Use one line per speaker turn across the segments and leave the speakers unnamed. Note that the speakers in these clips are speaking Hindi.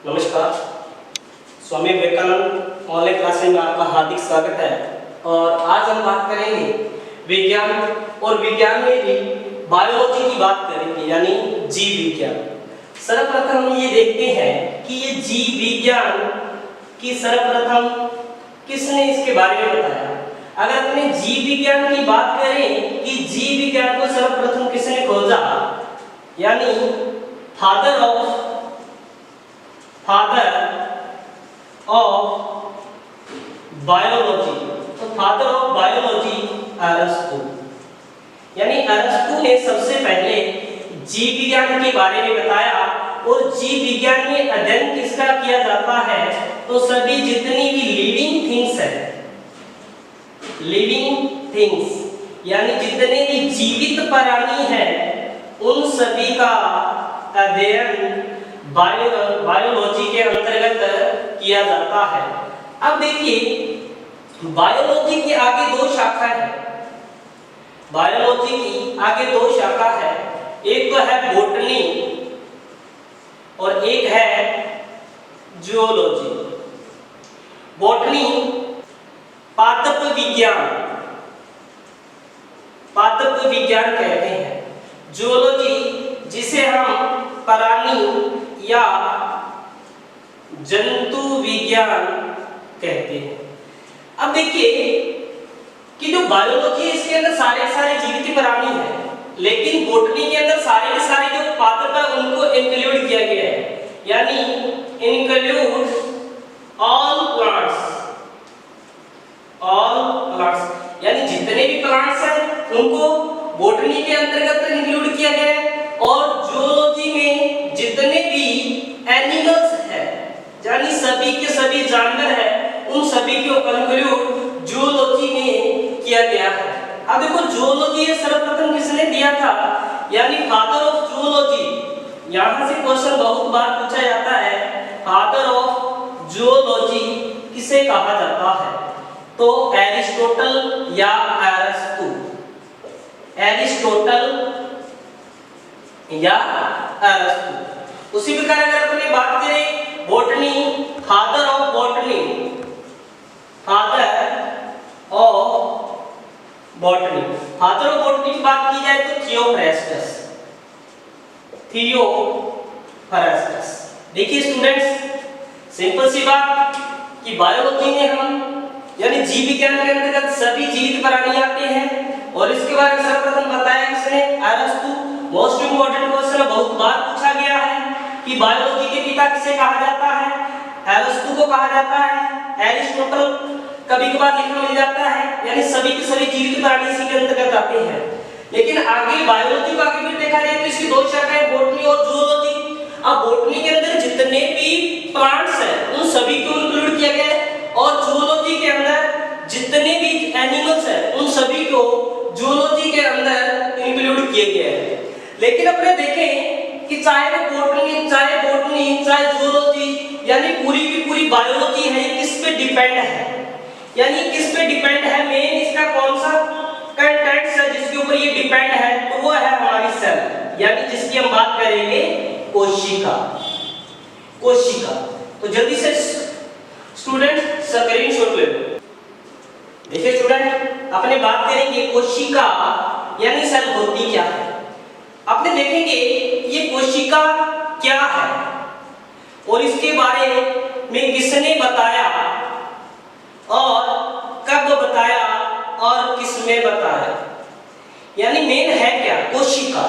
नमस्कार। स्वामी विवेकानंद ऑनलाइन क्लासेस में आपका हार्दिक स्वागत है। और आज हम बात करेंगे विज्ञान, और विज्ञान में भी बायोलॉजी की बात करेंगे, यानी जीव विज्ञान। सर्वप्रथम हम ये देखते हैं कि ये जीव विज्ञान की सर्वप्रथम किसने इसके बारे में बताया। अगर अपने जीव विज्ञान की बात करें कि जीव विज्ञान को सर्वप्रथम किसने खोजा, यानी फादर ऑफ बायोलॉजी, तो फादर ऑफ बायोलॉजी अरस्तु, यानी अरस्तु ने सबसे पहले जीव विज्ञान के बारे में बताया। और जीव विज्ञान में अध्ययन किसका किया जाता है, तो सभी जितनी भी लिविंग थिंग्स है, लिविंग थिंग्स यानी जितने भी जीवित प्राणी हैं, उन सभी का अध्ययन बायोलॉजी के अंतर्गत किया जाता है। अब देखिए, बायोलॉजी की आगे दो शाखा है। बायोलॉजी की आगे दो शाखा है, एक तो है बॉटनी और एक है जूलॉजी। बॉटनी पादप विज्ञान, पादप विज्ञान कहते हैं। जूलॉजी जिसे हम प्राणी या जंतु विज्ञान कहते हैं। अब देखिए कि जो बायोलॉजी है इसके अंदर सारे जीवित प्राणी हैं, लेकिन बॉटनी के अंदर सारे के सारे जो पादप है उनको इंक्लूड किया गया है, यानी इंक्लूड ऑल प्लांट्स, यानी जितने भी प्लांट्स हैं उनको बॉटनी के अंतर्गत इंक्लूड किया गया है। और जूलॉजी में जितने भी एनिमल्स हैं, यानी सभी के सभी जानवर हैं, उन सभी को इंक्लूड जूलॉजी में किया गया है। अब देखो, जूलॉजी सर्वप्रथम किसने दिया था, यानी फादर ऑफ जूलॉजी। यहां से क्वेश्चन बहुत बार पूछा जाता है, फादर ऑफ जूलॉजी किसे कहा जाता है, तो एरिस्टोटल या अरस्तु। एरिस्टोटल या अरस्तु। उसी प्रकार अगर अपने बात करें botany, father of botany, father of botany, father of botany की बात की जाए तो थियोफ्रास्टस, थियोफ्रास्टस। देखिए स्टूडेंट्स, सिंपल सी बात कि बायोलॉजी में हम यानी जीव विज्ञान के अंतर्गत सभी जीवित प्राणी आते हैं। और इसके बारे में सर्वप्रथम बताया किसने, अरस्तु। मोस्ट इंपोर्टेंट क्वेश्चन बहुत बार पूछा गया है कि बायोलॉजी के पिता किसे कहा जाता है, अरस्तु को कहा जाता है। एरिस्टोटल कभी कभार लिखना मिल जाता है, यानी सभी के सभी जीवित प्राणी इसी के अंतर्गत आते हैं। लेकिन आगे बायोलॉजी को आगे भी देखा जाए तो इसकी दो शाखाएं, बॉटनी और जूलॉजी। अब बॉटनी के अंदर जितने भी प्लांट्स हैं उन सभी को इंक्लूड किया गया है, और जूलॉजी के अंदर जितने भी एनिमल्स हैं उन सभी को जूलॉजी के अंदर इंक्लूड किए गए हैं। लेकिन अपने देखें कि चाहे बॉटनी, चाहे जूलॉजी, यानी पूरी की पूरी बायोलॉजी है, ये किस पे डिपेंड है, यानी किस पे डिपेंड है, मेन इसका कौन सा कंटेंट्स है जिसके ऊपर ये डिपेंड है, तो वो है हमारी सेल, यानी जिसकी हम बात करेंगे कोशिका। कोशिका। तो जल्दी से स्टूडेंट स्क्रीनशॉट ले लो। देखिए स्टूडेंट, अपने बात करेंगे कोशिका यानी सेल होती क्या है। अपने देखेंगे ये कोशिका क्या है और इसके बारे में किसने बताया और कब बताया और किसने बताया, यानी मेन है क्या कोशिका।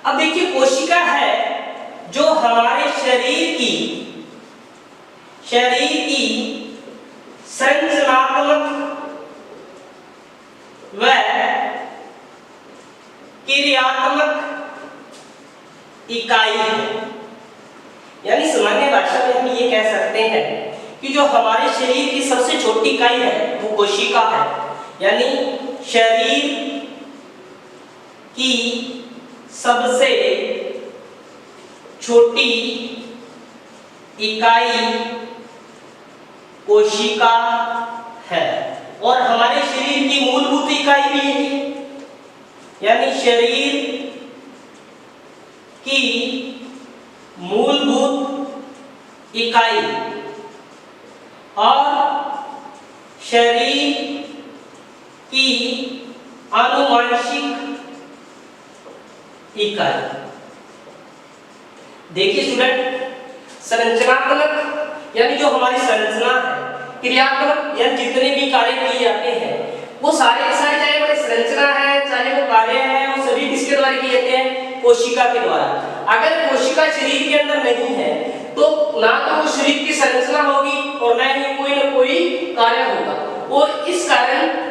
अब देखिए, कोशिका है जो हमारे शरीर की संरचनात्मक व क्रियात्मक इकाई है। यानी सामान्य भाषा में हम ये कह सकते हैं कि जो हमारे शरीर की सबसे छोटी इकाई है वो कोशिका है, यानी शरीर की सबसे छोटी इकाई कोशिका है। और हमारे शरीर की मूलभूत इकाई भी है, यानी शरीर की मूलभूत इकाई और शरीर की आनुवंशिक इकाई। देखिए स्टूडेंट, संरचनात्मक यानी जो हमारी संरचना है, क्रियात्मक यानी जितने भी कार्य किए जाते हैं वो सारे के सारे, चाहे वो संरचना है चाहे वो कार्य है, वो सभी किसके द्वारा किए जाते हैं? कोशिका के द्वारा। अगर कोशिका शरीर के अंदर नहीं है तो ना तो वो शरीर की संरचना होगी और ना ही कोई ना कोई कार्य होगा। और इस कारण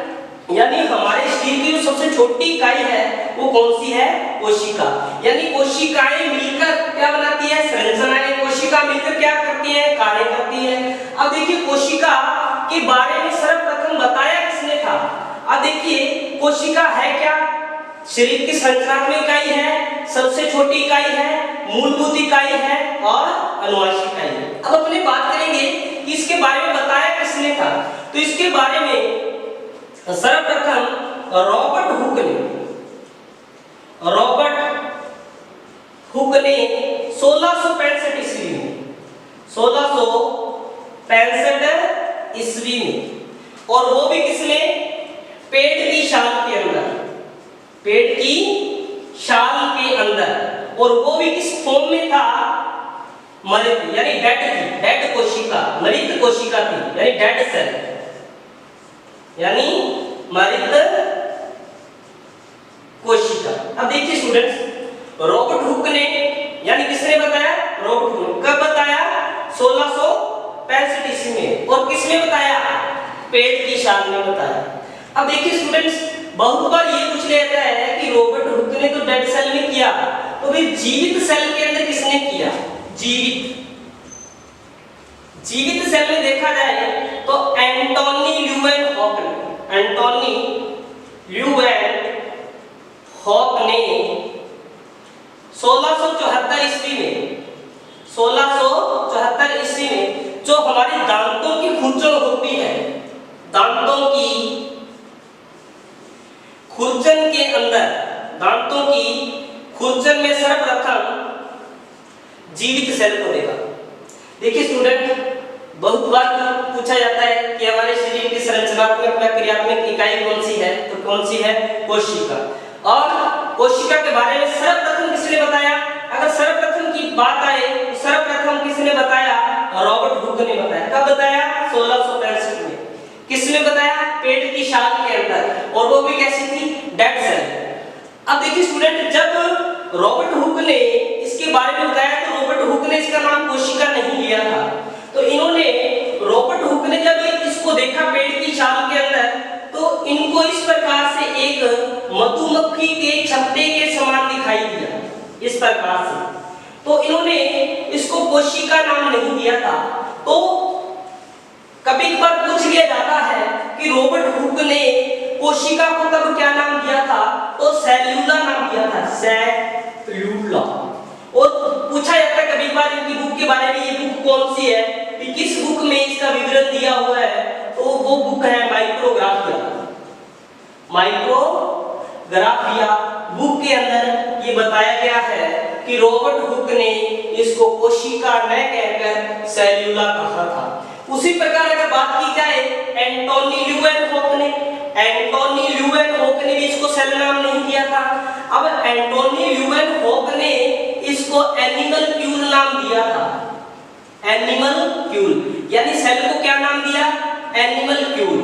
यानी हमारे शरीर की जो सबसे छोटी इकाई है वो कौन सी है? कोशिका। यानी कोशिकाएं मिलकर क्या बनाती है? संरचनाएं। कोशिका मिलकर क्या करती है? कार्य करती है। अब देखिए कोशिका के बारे में सर्वप्रथम बताया किसने था? अब देखिए कोशिका है क्या? शरीर की संरचनात्मक इकाई है, सबसे छोटी इकाई है, मूलभूत इकाई है और आनुवंशिक इकाई है। अब अपने बात करेंगे कि इसके बारे में बताया किसने था। तो इसके बारे में सर्वप्रथम रॉबर्ट हुक ने 1665 ईस्वी में 1665 ईस्वी में, और वो भी किसमें? पेड़ की शाल के अंदर, पेड़ की शाल के अंदर। और वो भी किस फॉर्म में था? मृत यानी डेड कोशिका, मृत कोशिका थी यानी डेड सेल, यानी मृत कोशिका। अब देखिए स्टूडेंट्स, रॉबर्ट हुक ने यानी किसने बताया? रॉबर्ट हुक ने। कब बताया? 1665 ईस्वी में। और किसने बताया? पेड़ की शाल में बताया। अब देखिए स्टूडेंट्स, बहुत बार ये पूछ लेता है कि रॉबर्ट हुक ने तो डेड सेल में किया, तो फिर जीवित सेल के अंदर किसने किया? जीवित सेल में देखा जाए तो एंटोनी ल्यूवेनहॉक ने 1674 ईस्वी में 1674 ईस्वी में जो हमारी दांतों की खुरचन होती है, दांतों की खुरचन के अंदर, दांतों की खुरचन में सर्वप्रथम जीवित सेल को देखा। देखिए स्टूडेंट, बहुत बार पूछा जाता है कि हमारे शरीर की संरचनात्मक या क्रियात्मक इकाई कौन सी है? तो कौन सी है? कोशिका। और कोशिका के बारे में सर्वप्रथम किसने बताया? अगर सर्वप्रथम की बात आए तो सर्वप्रथम किसने बताया? रॉबर्ट हुक ने बताया। कब बताया? 1665 में। किसने बताया? पेड़ की शाल के अंदर, और वो भी कैसी थी? Dead cell. अब देखिए स्टूडेंट, जब रॉबर्ट हुक ने इसके बारे में बताया तो रॉबर्ट हुक ने इसका नाम कोशिका नहीं लिया था। तो इन्होंने, रॉबर्ट हुक ने जब इसको देखा पेड़ की शाल के अंदर, तो इनको इस प्रकार से एक मधुमक्खी के छत्ते के समान दिखाई दिया, इस प्रकार से। तो इन्होंने इसको कोशिका नाम नहीं दिया था। तो कभी कभार पूछ लिया जाता है कि रॉबर्ट हुक ने कोशिका को तब क्या नाम दिया था? तो सेल्यूला नाम दिया था, सेल्यूला। और पूछा जाता है कभी कभार इनकी बुक के बारे में, ये बुक कौन सी है, कि किस बुक में इसका विवरण दिया हुआ है? तो वो बुक है माइक्रोग्राफिया। माइक्रोग्राफिया बुक के अंदर ये बताया गया है कि रॉबर्ट हुक ने इसको कोशिका न कहकर सेल्यूला कहा था। उसी प्रकार अगर बात की जाए एंटोनी ल्यूवेनहॉक ने भी इसको सेल नाम नहीं दिया था। अब एंटोनी ल्यूवेनहॉक ने इसको एनिमलक्यूल नाम दिया था। एनिमलक्यूल यानी सेल को क्या नाम दिया? एनिमलक्यूल।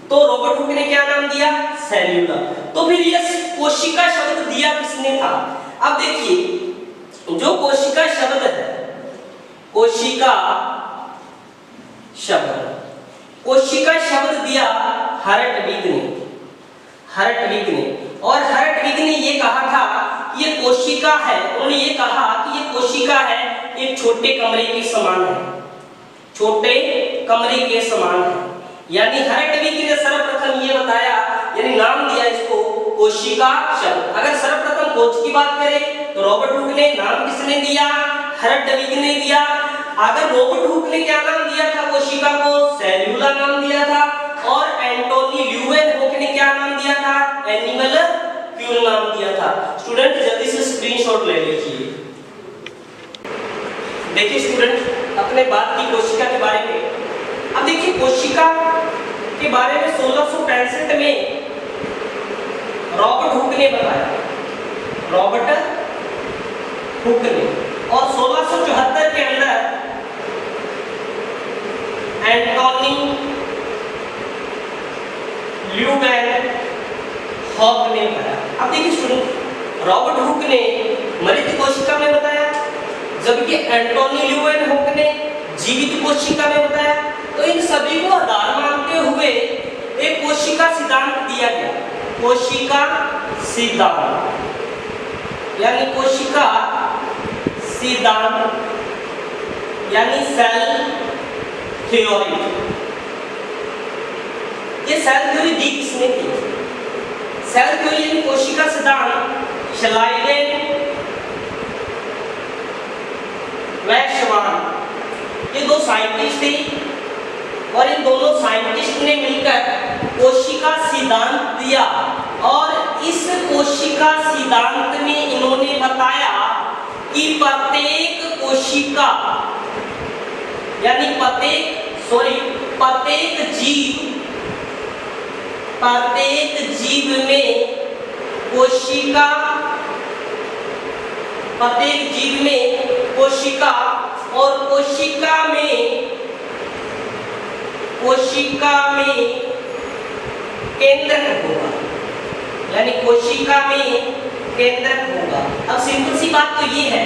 तो रॉबर्ट हुक ने क्या नाम दिया? सेल्यूला। तो फिर ये कोशिका शब्द दिया किसने था? अब देखिए, जो कोशिका शब्द है, कोशिका शब्द दिया हर्टविग ने। और हर्टविग ने ये कहा था कि ये कोशिका है, उन्होंने ये कहा कि ये कोशिका है एक छोटे कमरे के समान है, छोटे कमरे के समान है। यानी हर्टविग ने सर्वप्रथम ये बताया, यानी नाम दिया इसको कोशिका शब्द। अगर सर्वप्रथम खोज की बात करें तो रॉबर्ट हुक ने, नाम किसने दिया? हर्टविग ने दिया। अगर रॉबर्ट हुक ने क्या नाम दिया था कोशिका को? सेल्यूला नाम दिया था। और एंटोनी ल्यूवेनहॉक ने क्या नाम दिया था? एनिमलक्यूल नाम दिया था। स्टूडेंट जल्दी से स्क्रीनशॉट ले लीजिए। देखिए स्टूडेंट, अपने बात की कोशिका के बारे में। अब देखिए कोशिका के बारे में 1665 में रॉबर्ट हुक ने बताया, रॉबर्ट हुक ने, और 1674 के अंदर एंटोनी ल्यूवेनहॉक ने बताया। अब देखिए स्टूडेंट, रॉबर्ट हुक ने मृत कोशिका में बताया, जबकि एंटोनी ल्यूवेनहॉक ने जीवित कोशिका में बताया। तो इन सभी को आधार मानते हुए एक कोशिका सिद्धांत दिया गया, कोशिका सिद्धांत, यानी कोशिका सिद्धांत यानी सेल थ्योरी। ये सेल थ्योरी दी किसने थी? सेल थ्योरी यानी कोशिका सिद्धांत श्लाइडेन व श्वान, ये दो साइंटिस्ट थे और इन दोनों साइंटिस्ट ने मिलकर कोशिका सिद्धांत दिया। और इस कोशिका सिद्धांत में इन्होंने बताया कि प्रत्येक कोशिका यानी प्रत्येक जीव में कोशिका और कोशिका में केंद्रक होगा, यानी कोशिका में केंद्रक होगा। अब सिंपल सी बात तो ये है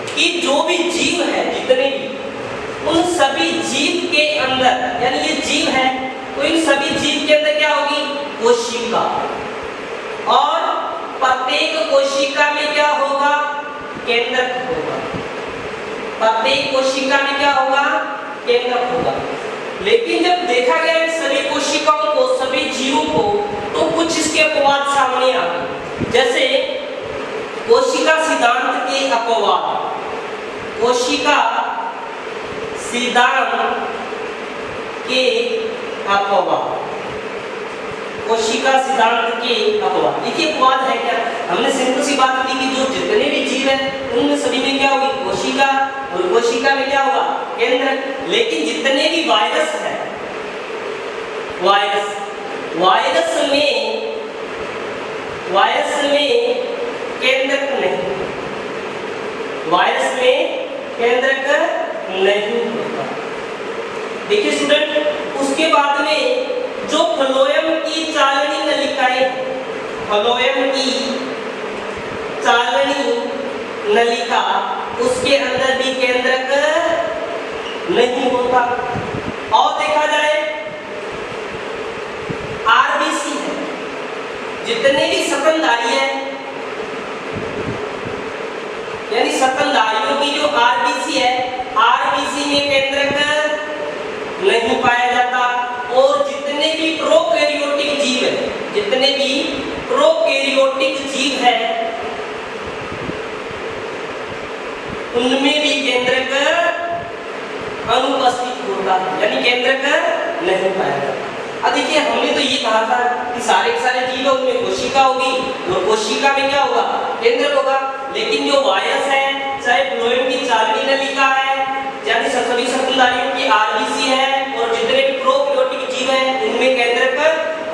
कि जो भी जीव है, जितने भी, उन सभी जीव के अंदर, यानी ये जीव है तो इन सभी जीव के अंदर क्या होगी? कोशिका। और प्रत्येक कोशिका में क्या होगा? केंद्रक होगा। प्रत्येक कोशिका में क्या होगा? केंद्रक होगा। लेकिन जब देखा गया इन सभी कोशिकाओं को, सभी जीवों को, तो कुछ इसके अपवाद सामने आ गए। जैसे कोशिका सिद्धांत के अपवाद, कोशिका सिद्धांत के अपवाद, कोशिका सिद्धांत के अपवाद। देखिए अपवाद है क्या? हमने सिंपल सी बात की कि जो जितने भी जीव हैं उनमें सभी में क्या होगी? कोशिका, और कोशिका में क्या होगा? केंद्रक। लेकिन जितने भी वायरस है, वायरस में केंद्रक नहीं, वायरस में केंद्रक नहीं होता। देखिए स्टूडेंट, उसके बाद में जो फ्लोएम की चालनी नलिकाएं, फ्लोएम की चालनी नलिका, उसके अंदर भी केंद्रक नहीं होता। और देखा जाए आरबीसी है, जितने भी स्तनधारी है, यानी स्तनधारियों की जो आरबीसी है, आरबीसी में केंद्रक नहीं पाया जाता। और जितने भी प्रोकैरियोटिक जीव है, जितने भी प्रोकैरियोटिक जीव है, उनमें भी केंद्रक अनुपस्थित होता है, यानी केंद्रक नहीं पाया जाता। अब देखिए हमने तो ये कहा था कि सारे के सारे जीव उनमें कोशिका होगी और कोशिका में क्या होगा? केंद्रक होगा। लेकिन जो वायरस है, चाहे फ्लोएम की चालनी नलिका है, यानी सभी स्तनधारियों की आरबीसी है, और जितने भी प्रोकैरियोटिक जीव हैं उनमें केंद्रक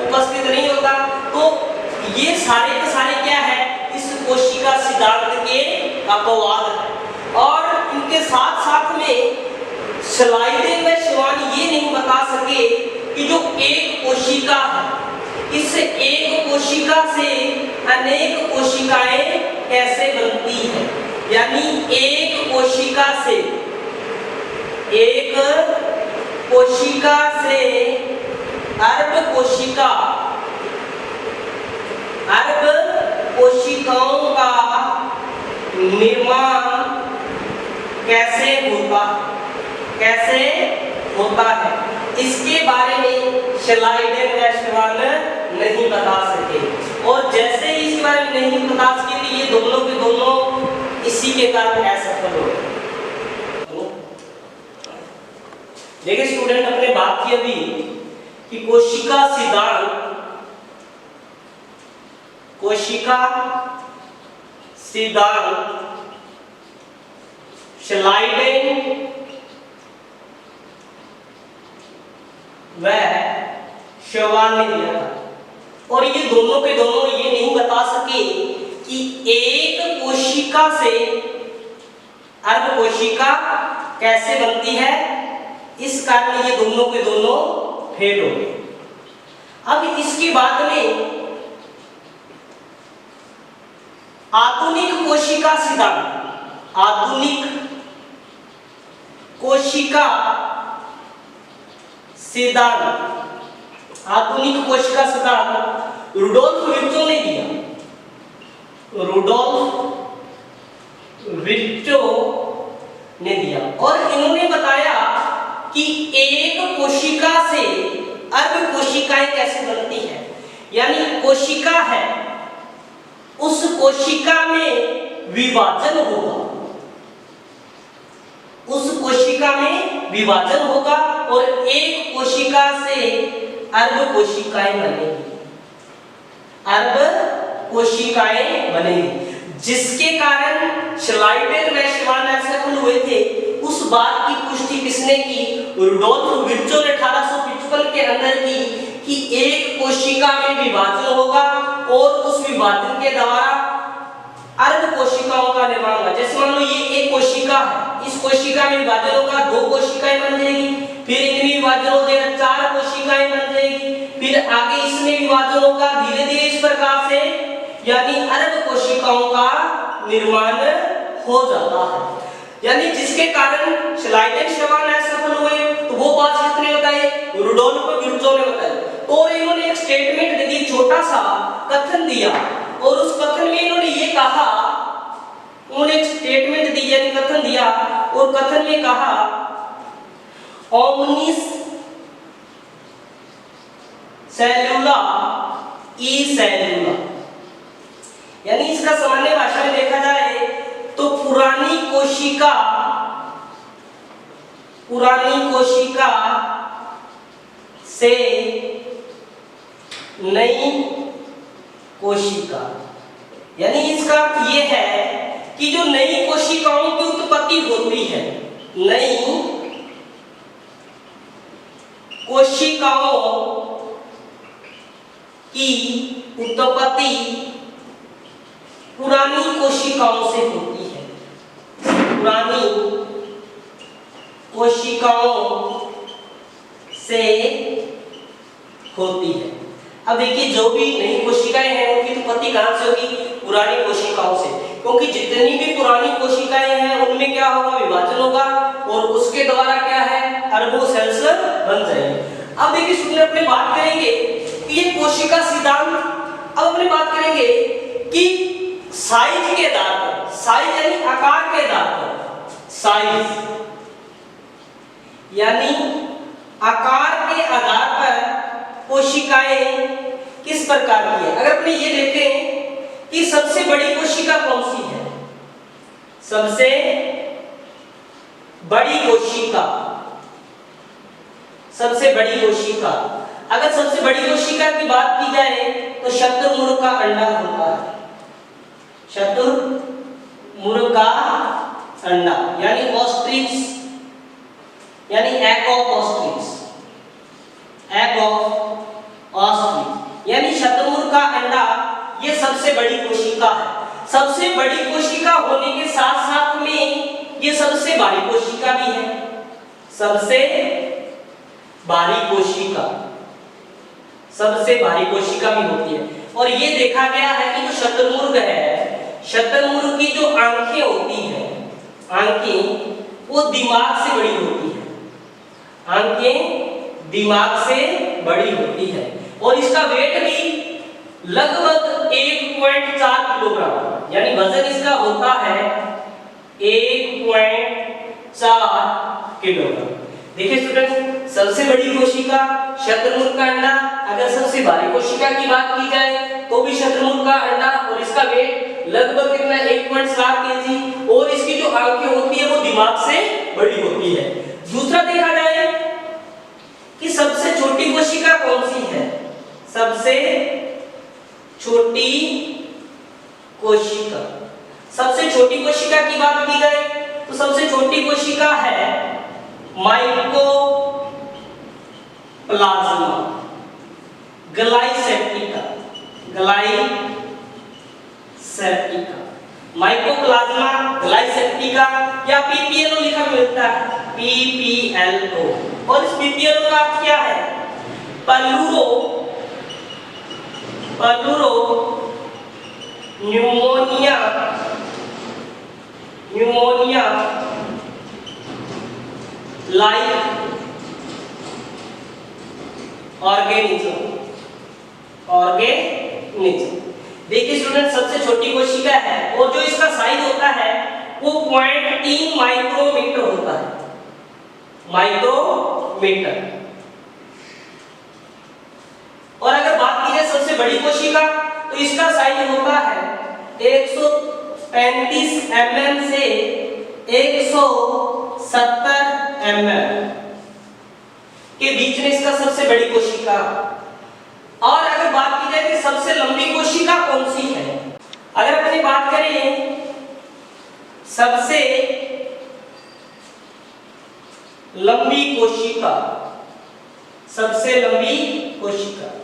उपस्थित नहीं होता। तो ये सारे के सारे क्या है? इस कोशिका सिद्धांत के अपवाद है। और इनके साथ साथ में श्लाइडेन व श्वान ये नहीं बता सके कि जो एक कोशिका है, इस एक कोशिका से अनेक कोशिकाएं कैसे बनती हैं। यानी एक कोशिका से अर्ध कोशिकाओं का निर्माण कैसे होता है, इसके बारे में श्लाइडेन व श्वान नहीं बता सके। और जैसे ही इसके बारे में नहीं बता सके तो ये दोनों के दोनों इसी के कारण असफल हो गए। देखिए स्टूडेंट, अपने बात की अभी कि कोशिका सिद्धांत श्लाइडेन व शैवाल ने दिया था। और ये दोनों के दोनों ये नहीं बता सके कि एक कोशिका से अर्ध कोशिका कैसे बनती है, इस कारण ये दोनों के दोनों फेल हो गए। अब इसके बाद में आधुनिक कोशिका सिद्धांत, आधुनिक कोशिका सिद्धांत, आधुनिक कोशिका सिद्धांत रुडोल्फ विर्चो ने दिया, रुडोल्फ विर्चो ने दिया। और इन्होंने बताया कि एक कोशिका से अर्ध कोशिकाएं कैसे बनती है, यानी कोशिका है, उस कोशिका में विभाजन होगा, उस कोशिका में विभाजन होगा और एक कोशिका से अर्ध कोशिकाएं बनेगी, अर्ध कोशिकाएं बनेगी, जिसके कारण श्लाइडेन व शैवाल असफल हुए थे। उस बात की पुष्टि किसने की? रुडोल्फ विर्चो ने 1855 के अंदर की कि एक कोशिका में विभाजन होगा और उस विभाजन के द्वारा अर्ध कोशिकाओं का निर्माण होगा। जैसे मान लो ये एक कोशिका है, इस कोशिका में विभाजन होगा, 2 कोशिकाएं बन जाएगी, फिर इनमें विभाजन हो जाएगा, 4 कोशिकाएं बन जाएगी, फिर आगे इसमें विभाजन होगा, धीरे धीरे इस प्रकार से यानी अर्ध कोशिकाओं का निर्माण हो जाता है। यानी जिसके कारण श्लाइडेन शैवाल असफल हुए, तो वो बात किसने बताई? रुडोल्फ विर्चो ने बताई। तो इन्होंने एक स्टेटमेंट दी, छोटा सा कथन दिया, और उस कथन में इन्होंने ये कहा, उन्होंने एक स्टेटमेंट दी यानी कथन दिया, और कथन में कहा ओमनिस सेलुला ई सेलुला, यानी इसका सामान्य भाषा में देखा जाए तो पुरानी कोशिका से नई कोशिका, यानी इसका ये है कि जो नई कोशिकाओं की उत्पत्ति होती है, नई कोशिकाओं की उत्पत्ति पुरानी कोशिकाओं से होती है, पुरानी कोशिकाओं से होती है। अब देखिए जो भी नई कोशिकाएं हैं उनकी उत्पत्ति कहां से होगी? पुरानी कोशिकाओं से, क्योंकि जितनी भी पुरानी कोशिकाएं हैं उनमें क्या होगा? विभाजन होगा और उसके द्वारा क्या है? अरबों सेल्स बन जाएंगे। अब देखिए सुनिए, अपने बात करेंगे कि ये कोशिका सिद्धांत, अब अपने बात करेंगे कि साइज के आधार पर, साइज यानी आकार के आधार पर, साइज यानी आकार के आधार पर कोशिकाएं किस प्रकार की है। अगर अपने ये देखें कि सबसे बड़ी कोशिका कौन सी है, सबसे बड़ी कोशिका, सबसे बड़ी कोशिका, अगर सबसे बड़ी कोशिका की बात की जाए तो शतुर्मुर्ग का अंडा होता है, शतुर्मुर्ग का अंडा यानी ऑस्ट्रिच, यानी egg of ostrich, egg of ostrich यानी शतुर्मुर्ग का अंडा, ये सबसे बड़ी कोशिका है। सबसे बड़ी कोशिका होने के साथ साथ में ये सबसे भारी कोशिका भी है, सबसे भारी कोशिका, सबसे भारी कोशिका भी होती है। और ये देखा गया है कि जो शतुर्मुर्ग है, शतुर्मुर्ग की जो आंखें होती है, आंखें वो दिमाग से बड़ी होती है, आंखें दिमाग से बड़ी होती है, और इसका वेट भी लगभग 1.4 किलोग्राम, यानी वजन इसका होता है 1.4 किलोग्राम। देखिए स्टूडेंट, सबसे बड़ी कोशिका शतुर्मुर्ग का अंडा, अगर सबसे भारी कोशिका की बात की जाए तो भी शतुर्मुर्ग का अंडा, और इसका वेट लगभग कितना 1.4 केजी, और इसकी जो आंखें होती है वो दिमाग से बड़ी होती है। दूसरा देखा जाए कि सबसे छोटी कोशिका कौन सी है, सबसे छोटी कोशिका, सबसे छोटी कोशिका की बात की जाए तो सबसे छोटी कोशिका है प्लाज्मा, ग्लाइसेप्टिका, ग्लाइसेप्टिका, माइकोप्लाज्मा, ग्लाइसेप्टिका या पीपीएलओ लिखा मिलता है, पीपीएलओ। और इस पीपीएलओ का अर्थ क्या है? Pleuro pneumonia like organism. देखिए स्टूडेंट, सबसे छोटी कोशिका है और जो इसका साइज होता है वो 0.3 माइक्रोमीटर होता है, माइक्रोमीटर। और अगर बात की जाए सबसे बड़ी कोशिका, तो इसका साइज होता है 135 mm से 170 mm के बीच में इसका सबसे बड़ी कोशिका। और अगर बात की जाए कि सबसे लंबी कोशिका कौन सी है, अगर अपनी बात करें सबसे लंबी कोशिका, तो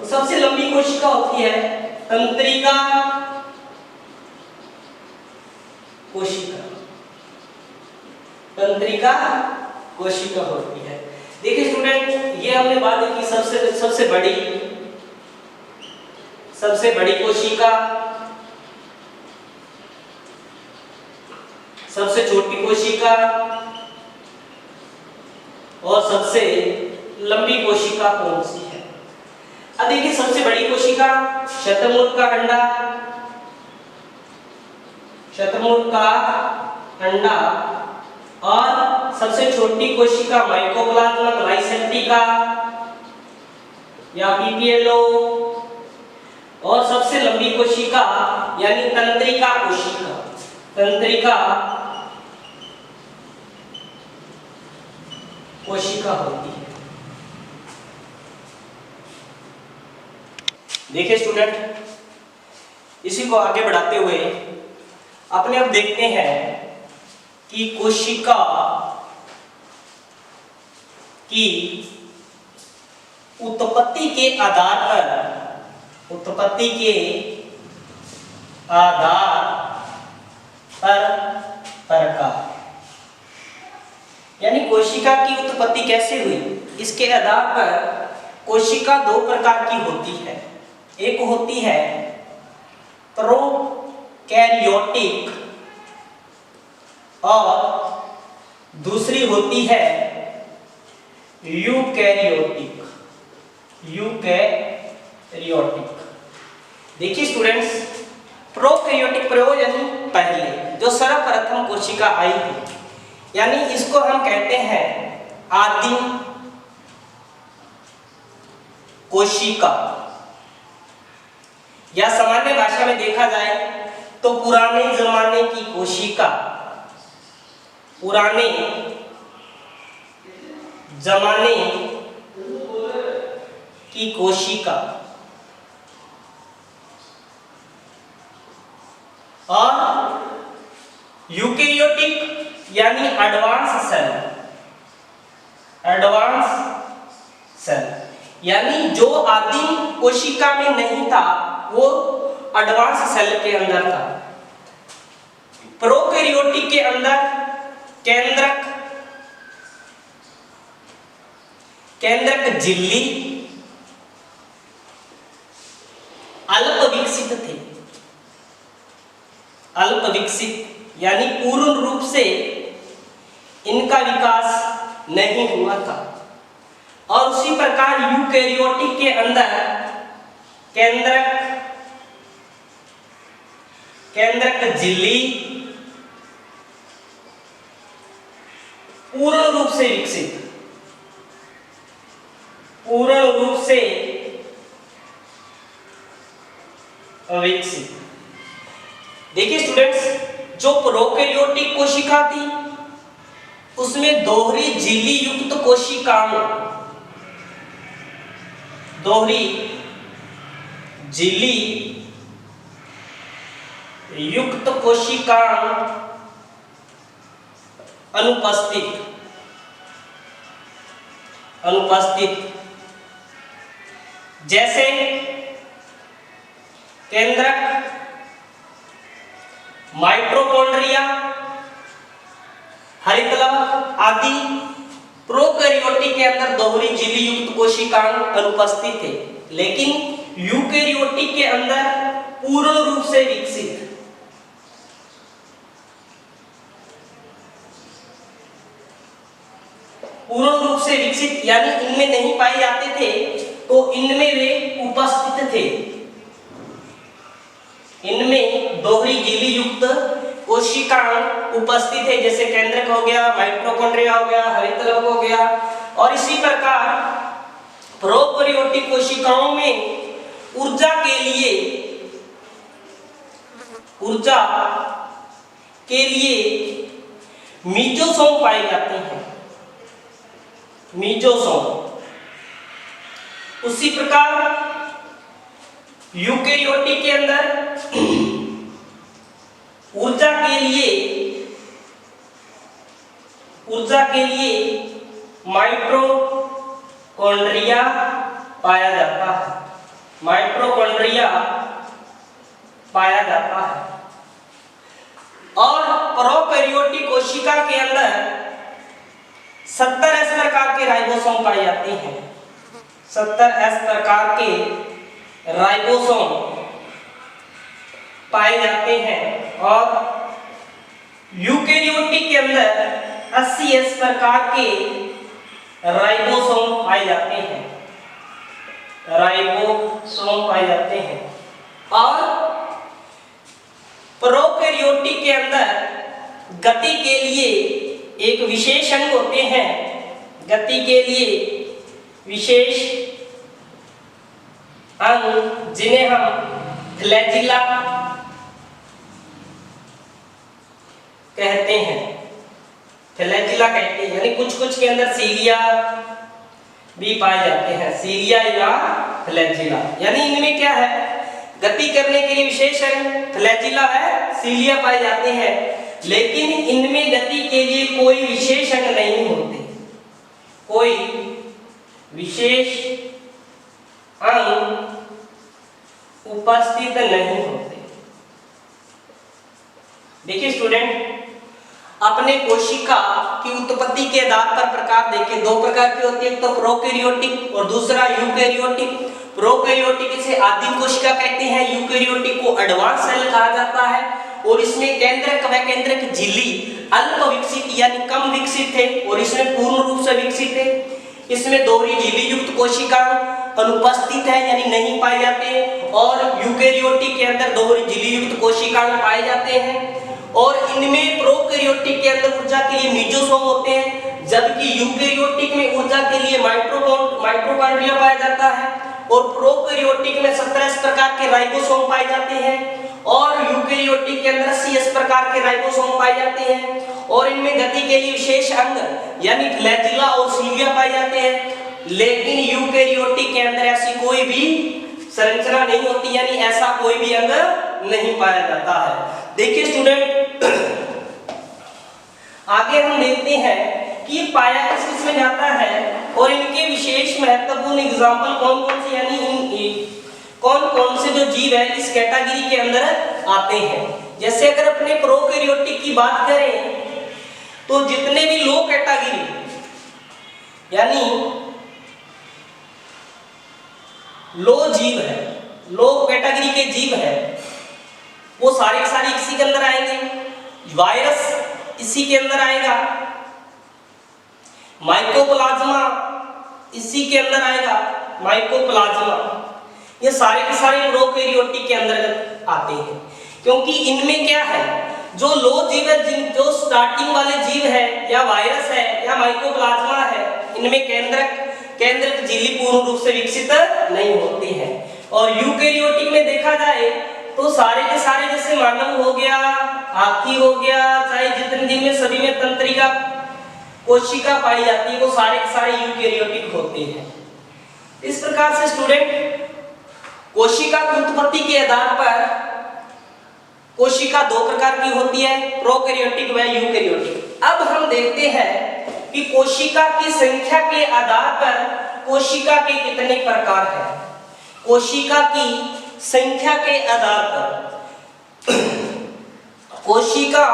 सबसे लंबी कोशिका होती है तंत्रिका कोशिका होती है। देखिए स्टूडेंट, ये हमने बात की सबसे बड़ी कोशिका, सबसे छोटी कोशिका और सबसे लंबी कोशिका कौन सी है। अब देखिए सबसे बड़ी कोशिका शतमूल का अंडा और सबसे छोटी कोशिका माइकोप्लाज्मा, ग्लाइसेप्टिका या पीपीएलओ और सबसे लंबी कोशिका यानी तंत्रिका कोशिका होती है। देखिए स्टूडेंट, इसी को आगे बढ़ाते हुए अपने अब देखते हैं कि कोशिका की उत्पत्ति के आधार पर प्रकार, यानी कोशिका की उत्पत्ति कैसे हुई, इसके आधार पर कोशिका दो प्रकार की होती है। एक होती है प्रोकैरियोटिक और दूसरी होती है यूकैरियोटिक। देखिए स्टूडेंट्स, प्रोकैरियोटिक यानी पहले जो सर्वप्रथम कोशिका आई थी, यानी इसको हम कहते हैं आदिम कोशिका, या सामान्य भाषा में देखा जाए तो पुराने जमाने की कोशिका, और यूकैरियोटिक यानी एडवांस सेल, यानी जो आदिम कोशिका में नहीं था वो एडवांस सेल के अंदर था। प्रोकैरियोटिक के अंदर केंद्रक झिल्ली अल्प विकसित यानी पूर्ण रूप से इनका विकास नहीं हुआ था। और उसी प्रकार यूकैरियोटिक के अंदर केंद्रक झिल्ली पूर्ण रूप से विकसित। देखिए स्टूडेंट्स, जो प्रोकैरियोटिक कोशिका थी उसमें दोहरी झिल्ली युक्त कोशिकाएं अनुपस्थित जैसे केंद्रक, माइटोकॉन्ड्रिया, हरितलवक आदि प्रोकैरियोटिक के अंदर दोहरी झिल्ली युक्त कोशिकाएं अनुपस्थित थे, लेकिन यूकैरियोटिक के अंदर पूर्ण रूप से विकसित यानी इनमें नहीं पाए जाते थे, तो इनमें वे उपस्थित थे। इनमें दोहरी झिल्ली युक्त कोशिकाएं उपस्थित है, जैसे केंद्रक हो गया, माइटोकॉन्ड्रिया हो गया, हरितलवक हो गया। और इसी प्रकार प्रोकैरियोटिक कोशिकाओं में ऊर्जा के लिए मीजोसोम पाए जाते हैं, मीजोसोम। उसी प्रकार यूकैरियोटिक के अंदर ऊर्जा के लिए माइटोकॉन्ड्रिया पाया जाता है, माइटोकॉन्ड्रिया पाया जाता है। और प्रोकैरियोटिक कोशिका के अंदर 70S प्रकार के राइबोसोम पाए जाते हैं, 70S प्रकार के राइबोसोम पाए जाते हैं। और यूकैरियोटिक के अंदर 80S प्रकार के राइबोसोम पाए जाते हैं, राइबोसोम पाए जाते हैं। और प्रोकैरियोटिक के अंदर गति के लिए एक विशेष अंग होते हैं, गति के लिए विशेष अंग जिन्हें हम फ्लैजिला कहते हैं, फ्लैजिला कहते हैं। यानी कुछ के अंदर सीलिया भी पाए जाते हैं, सीलिया या फ्लैजिला। यानी इनमें क्या है, गति करने के लिए विशेष अंग फ्लैजिला है, सीलिया पाए जाते हैं, लेकिन इनमें गति के लिए कोई विशेष अंग नहीं होते, कोई विशेष अंग उपस्थित नहीं होते। देखिए स्टूडेंट, अपने कोशिका की उत्पत्ति के आधार पर प्रकार देखें, दो प्रकार की होती है, एक तो प्रोकैरियोटिक और दूसरा यूकैरियोटिक। प्रोकैरियोटिक इसे आदिम कोशिका कहते हैं, यूकैरियोटिक को एडवांस सेल कहा जाता है। और इसमें केंद्रक व केंद्रक झिल्ली अल्प विकसित यानी कम विकसित है, और इसमें पूर्ण रूप से विकसित है। इसमें दोहरी झिल्ली युक्त कोशिका अनुपस्थित है यानी नहीं पाए जाते, और यूकैरियोटिक के अंदर दोहरी झिल्ली युक्त कोशिकाएं पाए जाते हैं। और इनमें प्रोकैरियोटिक के अंदर ऊर्जा के लिए मीजोसोम होते हैं, जबकि यूकैरियोटिक में ऊर्जा के लिए माइटोकॉन्ड्रिया पाया जाता है। और प्रोकैरियोटिक में 70S प्रकार के राइबोसोम पाए जाते हैं, और यूकैरियोटिक के अंदर 80S प्रकार के राइबोसोम पाए जाते हैं। और इनमें गति के लिए विशेष अंग यानी फ्लैजिला और सीलिया पाए जाते हैं, लेकिन यूकैरियोटिक के अंदर ऐसी कोई भी संरचना नहीं होती, यानी ऐसा कोई भी अंग नहीं पाया जाता है। देखिए स्टूडेंट, आगे हम देखते हैं कि ये पाया किस में जाता है, और इनके विशेष महत्वपूर्ण एग्जाम्पल कौन कौन से, यानी कौन कौन से जो जीव है इस कैटेगरी के अंदर आते हैं। जैसे अगर अपने प्रोकैरियोटिक की बात करें, तो जितने भी लो कैटेगरी यानी लो जीव है, लो कैटेगरी के जीव है, वो सारे के सारे इसी के अंदर आएंगे। वायरस इसी के अंदर आएगा, माइकोप्लाज्मा इसी के अंदर आएगा, माइकोप्लाज्मा। ये सारे के सारे प्रोकैरियोटिक के अंदर आते हैं, क्योंकि इनमें क्या है, जो लो जीव है, जो स्टार्टिंग वाले जीव है, या वायरस है या माइकोप्लाज्मा है, इनमें केंद्रक झिल्ली पूर्ण रूप से विकसित नहीं होती है। और यूकैरियोटिक में देखा जाए तो सारे के सारे, जैसे मानव हो गया, हाथी हो गया, चाहे जितने जीव में सभी में तंत्रिका कोशिका पाई जाती है, वो सारे के सारे यूकैरियोटिक होते हैं। इस प्रकार से स्टूडेंट, कोशिका की उत्पत्ति के आधार पर कोशिका दो प्रकार की होती है, प्रोकैरियोटिक व यूकैरियोटिक। अब हम देखते हैं कि कोशिका की संख्या के आधार पर कोशिका के कितने प्रकार हैं। कोशिका की संख्या के आधार पर, कोशिका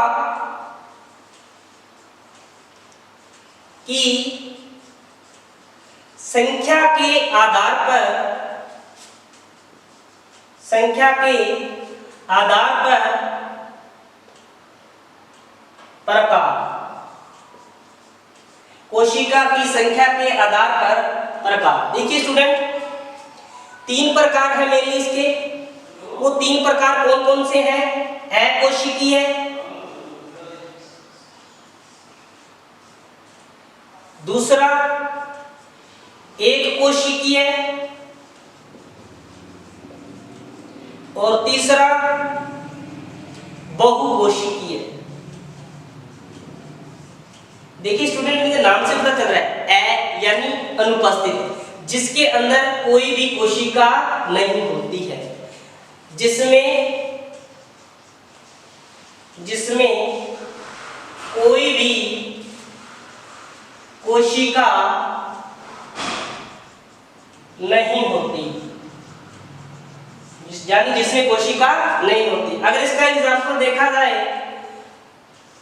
की संख्या के आधार पर, संख्या के आधार पर प्रकार, कोशिका की संख्या के आधार पर प्रकार। देखिए स्टूडेंट, 3 प्रकार है मेरे इसके। वो 3 प्रकार कौन कौन से हैं? अकोशिकीय, दूसरा एक कोशिकीय और तीसरा बहुकोशिकीय। देखिए स्टूडेंट, मुझे नाम से पता चल रहा है अ यानी अनुपस्थित, जिसके अंदर कोई भी कोशिका नहीं होती है, जिसमें कोई भी कोशिका नहीं होती, यानी जिसमें कोशिका नहीं होती। अगर इसका एग्जांपल देखा जाए,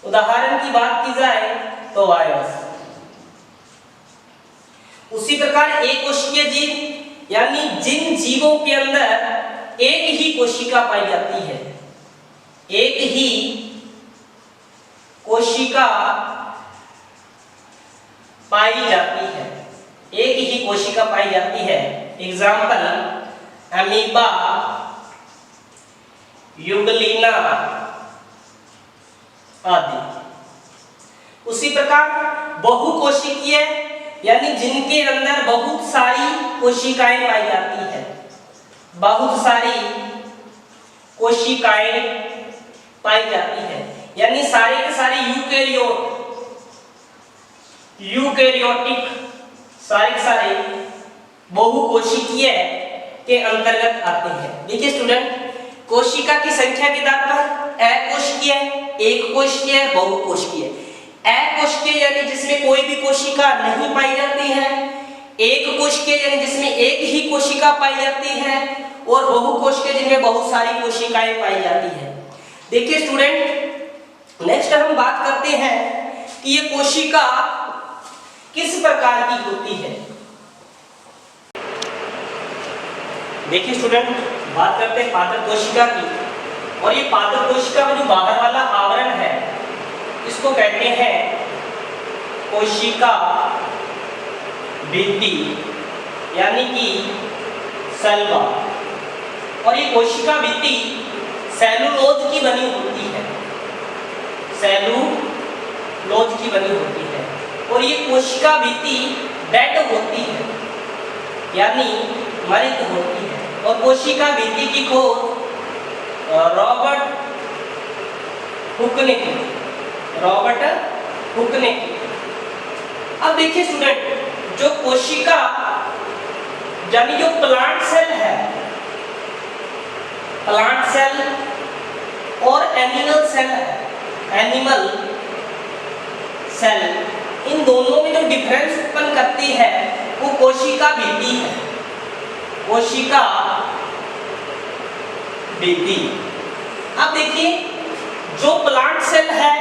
उदाहरण की बात की जाए तो वायरस। उसी प्रकार एक कोशिकीय जीव, यानी जिन जीवों के अंदर एक ही कोशिका पाई जाती है, एक ही कोशिका पाई जाती है, एक ही कोशिका पाई जाती है। एग्जाम्पल अमीबा, यूग्लिना आदि। उसी प्रकार बहुकोशिकीय, यानी जिनके अंदर बहुत सारी कोशिकाएं पाई जाती है, बहुत सारी कोशिकाएं पाई जाती है, यानी सारे के सारे यूकेरियोटिक, सारे के सारे बहुकोशिकीय के अंतर्गत आते हैं। देखिए स्टूडेंट, कोशिका की संख्या के आधार पर अकोशिकीय, एक कोशिकीय, बहुकोशिकीय। अकोशिकीय यानी जिसमें कोई भी कोशिका नहीं पाई जाती है, एक कोशिकीय यानी जिसमें एक ही कोशिका पाई जाती है, और बहुकोशिकीय जिनमें बहुत सारी कोशिकाएं पाई जाती है। देखिए स्टूडेंट, नेक्स्ट हम बात करते हैं कि ये कोशिका किस प्रकार की होती है। देखिए स्टूडेंट, बात करते हैं पादप कोशिका की, और ये पादप कोशिका में जो बाहर वाला आवरण है, इसको कहते हैं कोशिका भित्ति, यानी कि सल्वा। और ये कोशिका भित्ति सेलुलोज की बनी होती है, सेलुलोज की बनी होती है, और ये कोशिका भित्ति डेड होती है, यानी मृत होती है। और कोशिका भित्ति की खोज रॉबर्ट हुक ने की। अब देखिए स्टूडेंट, जो कोशिका यानी जो प्लांट सेल है, प्लांट सेल और एनिमल सेल है, एनिमल सेल, इन दोनों में जो डिफरेंस उत्पन्न करती है वो कोशिका भित्ति है, कोशिका भित्ति। अब देखिए, जो प्लांट सेल है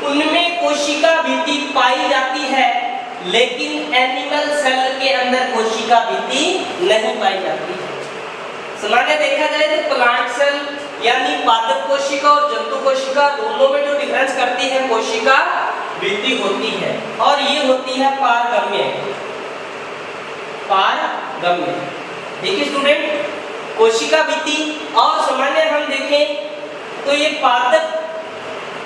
उनमें कोशिका भित्ति पाई जाती है, लेकिन एनिमल सेल के अंदर कोशिका भित्ति नहीं पाई जाती है। सामान्य देखा जाए तो प्लांट सेल यानी पादप कोशिका और जंतु कोशिका दोनों में जो डिफरेंस करती है कोशिका भित्ति होती है, और ये होती है पारगम्य। देखिए स्टूडेंट, कोशिका भित्ति और सामान्य हम देखें तो ये पादप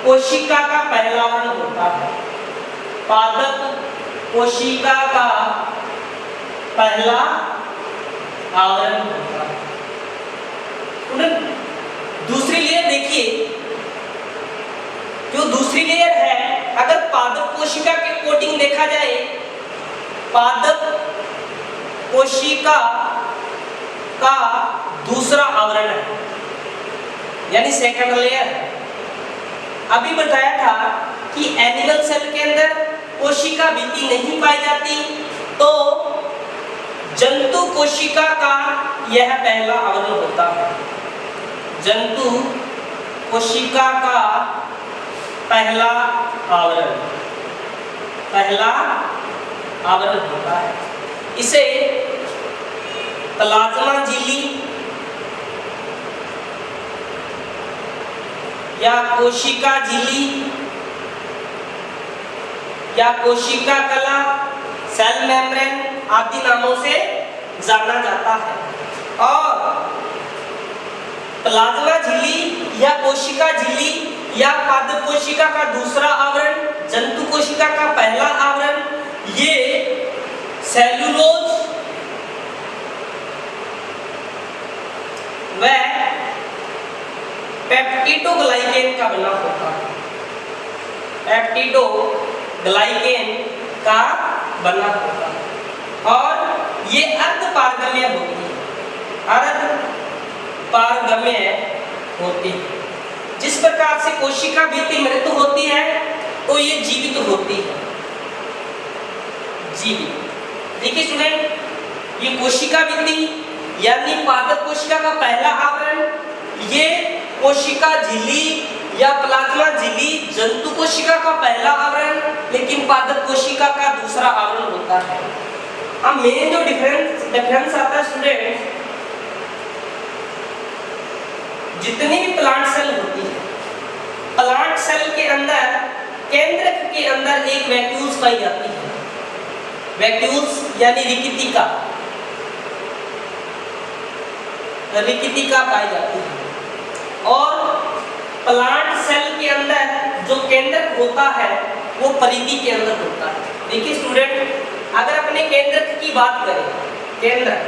कोशिका का पहला आवरण होता है, पादप कोशिका का पहला आवरण होता है। दूसरी लेयर देखिए, जो दूसरी लेयर है, अगर पादप कोशिका के कोटिंग देखा जाए, पादप कोशिका का दूसरा आवरण है, यानी सेकंड लेयर है। अभी बताया था कि एनिमल सेल के अंदर कोशिका भित्ति नहीं पाई जाती, तो जंतु कोशिका का यह पहला आवरण होता है। जंतु कोशिका का पहला आवरण होता है। इसे प्लाज्मा झिल्ली या कोशिका झिल्ली या कोशिका कला, सेल मेम्ब्रेन आदि नामों से जाना जाता है। और प्लाज्मा झिल्ली या कोशिका झिल्ली या पादप कोशिका का दूसरा आवरण, जंतु कोशिका का पहला आवरण, ये सेल्यूलोज व पेप्टिडोग्लाइकेन का बना होता है। पेप्टिडोग्लाइकेन का बना होता है और ये अर्धपारगम्य होती है। अर्धपारगम्य होती है। जिस प्रकार से कोशिका भित्ति मृत होती है तो ये जीवित होती है। जीवित देखिए स्टूडेंट, ये कोशिका भित्ति यानी पादप कोशिका का पहला आवरण, ये कोशिका झिल्ली या प्लाज्मा झिल्ली जंतु कोशिका का पहला आवरण, लेकिन पादप कोशिका का दूसरा आवरण होता है। अब मेन जो डिफरेंस आता है स्टूडेंट, जितनी भी प्लांट सेल होती है, प्लांट सेल के अंदर केंद्रक के अंदर एक वैक्यूल्स पाई जाती है। वैक्यूल्स यानी रिक्तिका पाई जाती है। और प्लांट सेल के अंदर जो केंद्रक होता है वो परिधि के अंदर होता है। देखिए स्टूडेंट, अगर अपने केंद्रक की बात करें, केंद्रक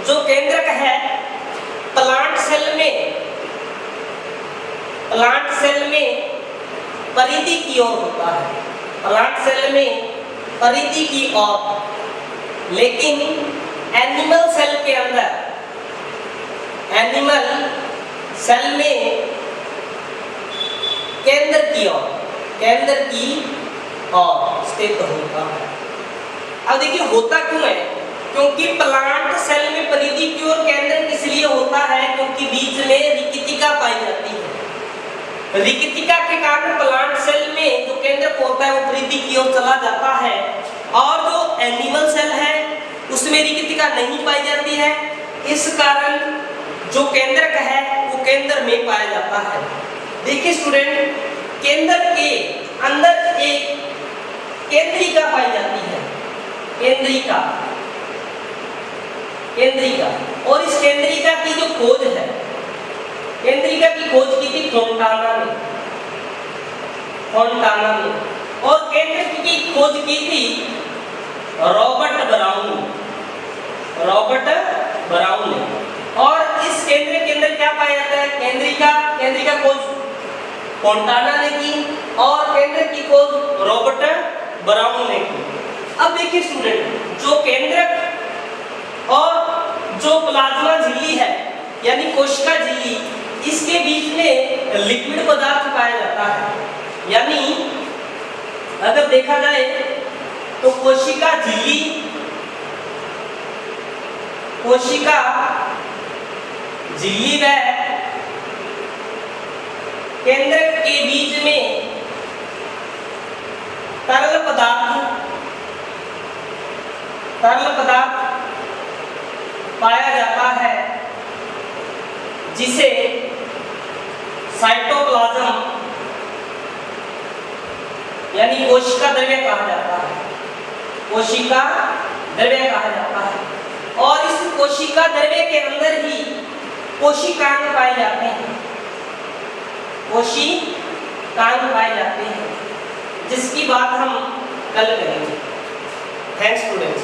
जो केंद्रक है प्लांट सेल में परिधि की ओर होता है। प्लांट सेल में परिधि की ओर, लेकिन एनिमल सेल के अंदर, एनिमल सेल में केंद्र की ओर स्थित होता है। अब देखिए होता क्यों है, क्योंकि प्लांट सेल में परिधि की ओर केंद्र इसलिए होता है क्योंकि बीच में रिक्तिका पाई जाती है। रिक्तिका के कारण प्लांट सेल में जो केंद्र होता है वो परिधि की ओर चला जाता है, और जो एनिमल सेल है उसमें रिक्तिका नहीं पाई जाती है। इस कारण जो केंद्रक है वो केंद्र में पाया जाता है। देखिए स्टूडेंट, केंद्र के अंदर एक केंद्रिका पाई जाती है। केंद्रिका, और इस केंद्रिका की जो खोज है, केंद्रिका की खोज की थी फोंटाना ने, और केंद्रक की खोज की थी रॉबर्ट ब्राउन ने। और इस केंद्र के अंदर क्या पाया जाता है, केंद्रिका खोज फोंटाना ने की और केंद्र की खोज रॉबर्ट ब्राउन ने की। अब देखिए स्टूडेंट, जो केंद्रक और जो प्लाज्मा झिल्ली है यानी कोशिका झिल्ली, इसके बीच में लिक्विड पदार्थ पाया जाता है। यानी अगर देखा जाए तो कोशिका झिल्ली व केंद्रक के बीच में तरल पदार्थ पाया जाता है, जिसे साइटोप्लाज्म यानी कोशिका द्रव्य कहा जाता है। और इस कोशिका द्रव्य के अंदर ही कोशिकांग पाए जाते हैं, जिसकी बात हम कल करेंगे। Thanks students.